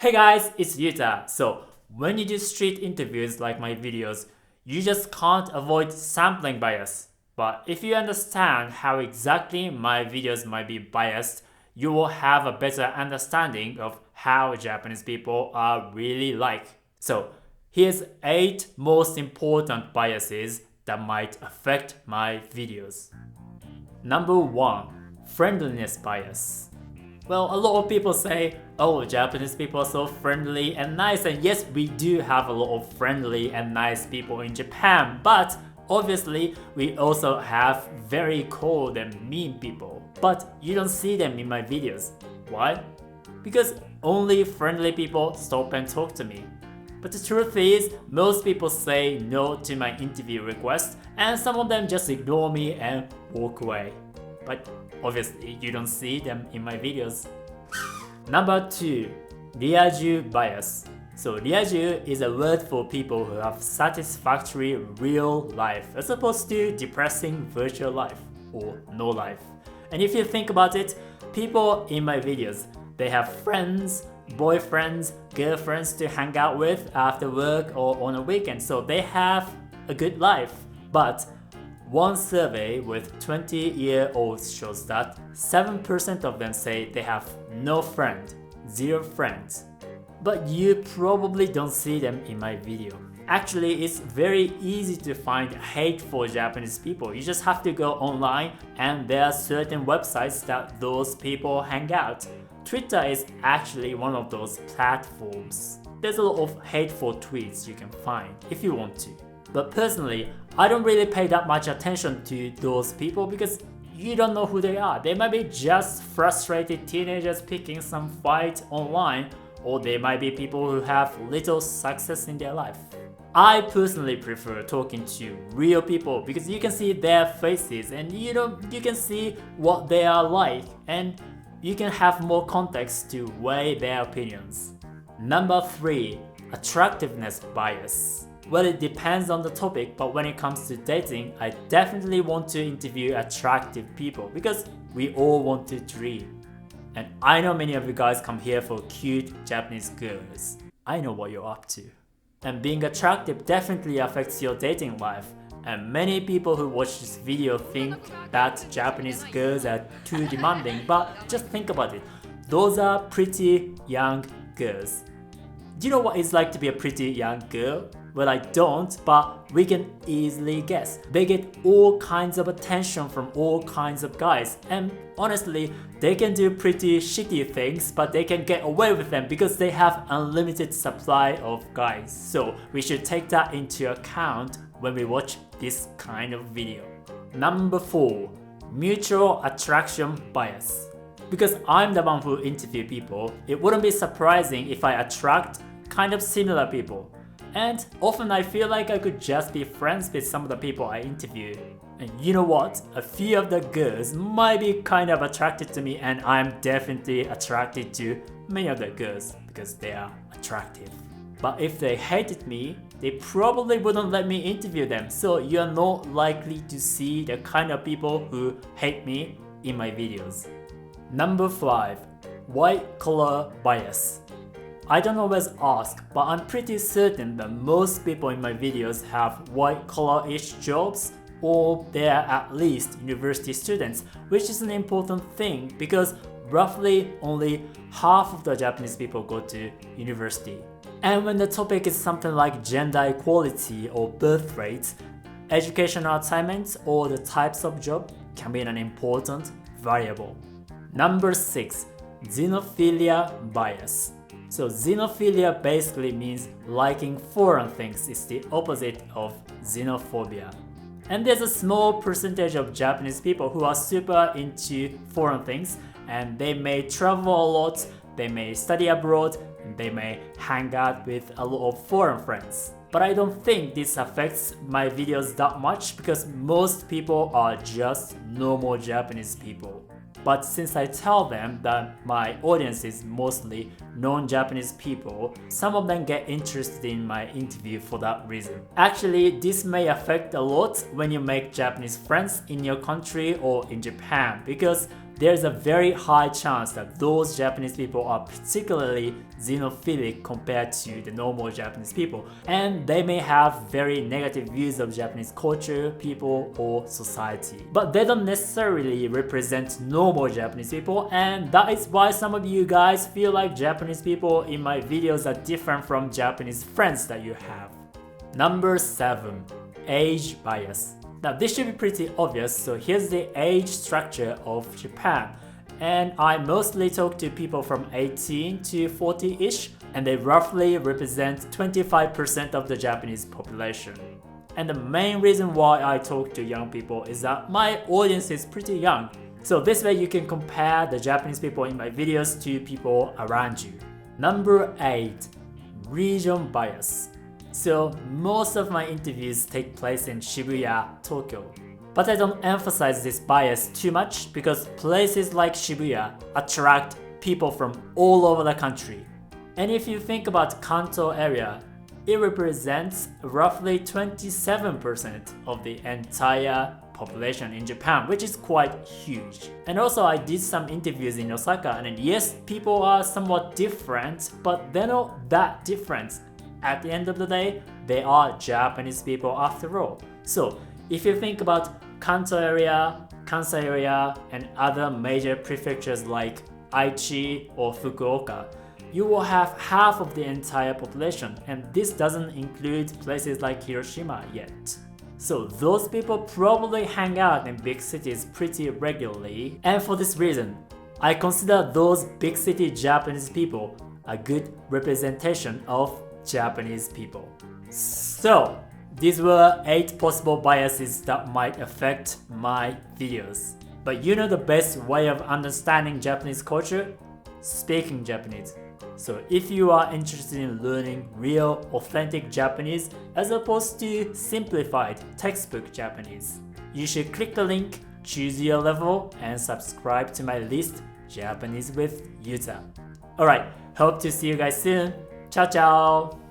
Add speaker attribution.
Speaker 1: Hey guys, it's Yuta. So, when you do street interviews like my videos, you just can't avoid sampling bias. But if you understand how exactly my videos might be biased, you will have a better understanding of how Japanese people are really like. So, here's 8 most important biases that might affect my videos. Number 1. Friendliness bias. Well, a lot of people say, oh, Japanese people are so friendly and nice, and yes, we do have a lot of friendly and nice people in Japan, but obviously, we also have very cold and mean people. But you don't see them in my videos. Why? Because only friendly people stop and talk to me. But the truth is, most people say no to my interview request, and some of them just ignore me and walk away. But obviously, you don't see them in my videos. Number 2. Ryaju bias. So ryaju is a word for people who have satisfactory real life as opposed to depressing virtual life or no life. And if you think about it, people in my videos, they have friends, boyfriends, girlfriends to hang out with after work or on a weekend, so they have a good life. But one survey with 20-year-olds shows that 7% of them say they have no friend, 0 friends. But you probably don't see them in my video. Actually, it's very easy to find hate for Japanese people. You just have to go online and there are certain websites that those people hang out. Twitter is actually one of those platforms. There's a lot of hateful tweets you can find if you want to. But personally, I don't really pay that much attention to those people because you don't know who they are. They might be just frustrated teenagers picking some fight online, or they might be people who have little success in their life. I personally prefer talking to real people because you can see their faces and you can see what they are like, and you can have more context to weigh their opinions. Number 3. Attractiveness bias. Well, it depends on the topic, but when it comes to dating, I definitely want to interview attractive people because we all want to dream. And I know many of you guys come here for cute Japanese girls. I know what you're up to. And being attractive definitely affects your dating life. And many people who watch this video think that Japanese girls are too demanding, but just think about it. Those are pretty young girls. Do you know what it's like to be a pretty young girl? Well, I don't, but we can easily guess. They get all kinds of attention from all kinds of guys, and honestly, they can do pretty shitty things, but they can get away with them because they have unlimited supply of guys. So we should take that into account when we watch this kind of video. Number 4. Mutual attraction bias. Because I'm the one who interview people, it wouldn't be surprising if I attract kind of similar people. And often I feel like I could just be friends with some of the people I interview. And you know what? A few of the girls might be kind of attracted to me, and I'm definitely attracted to many of the girls because they are attractive. But if they hated me, they probably wouldn't let me interview them, so you're not likely to see the kind of people who hate me in my videos. Number 5. White collar bias. I don't always ask, but I'm pretty certain that most people in my videos have white-collar-ish jobs, or they're at least university students, which is an important thing because roughly only half of the Japanese people go to university. And when the topic is something like gender equality or birth rates, educational assignments or the types of job can be an important variable. Number 6. Xenophobia bias. So xenophilia basically means liking foreign things. It's the opposite of xenophobia. And there's a small percentage of Japanese people who are super into foreign things, and they may travel a lot, they may study abroad, and they may hang out with a lot of foreign friends. But I don't think this affects my videos that much because most people are just normal Japanese people. But since I tell them that my audience is mostly non-Japanese people, some of them get interested in my interview for that reason. Actually, this may affect a lot when you make Japanese friends in your country or in Japan, because there's a very high chance that those Japanese people are particularly xenophobic compared to the normal Japanese people, and they may have very negative views of Japanese culture, people, or society. But they don't necessarily represent normal Japanese people, and that is why some of you guys feel like Japanese people in my videos are different from Japanese friends that you have. Number 7. Age bias. Now this should be pretty obvious, so here's the age structure of Japan. And I mostly talk to people from 18 to 40-ish, and they roughly represent 25% of the Japanese population. And the main reason why I talk to young people is that my audience is pretty young. So this way you can compare the Japanese people in my videos to people around you. Number 8. Region bias. So most of my interviews take place in Shibuya, Tokyo. But I don't emphasize this bias too much because places like Shibuya attract people from all over the country. And if you think about Kanto area, it represents roughly 27% of the entire population in Japan, which is quite huge. And also I did some interviews in Osaka, and yes, people are somewhat different, but they're not that different. At the end of the day, they are Japanese people after all. So if you think about Kanto area, Kansai area, and other major prefectures like Aichi or Fukuoka, you will have half of the entire population, and this doesn't include places like Hiroshima yet. So those people probably hang out in big cities pretty regularly, and for this reason, I consider those big city Japanese people a good representation of Japanese people. So these were 8 possible biases that might affect my videos. But you know the best way of understanding Japanese culture? Speaking Japanese. So if you are interested in learning real, authentic Japanese as opposed to simplified textbook Japanese, you should click the link, choose your level, and subscribe to my list, Japanese with Yuta. Alright, hope to see you guys soon. Ciao ciao!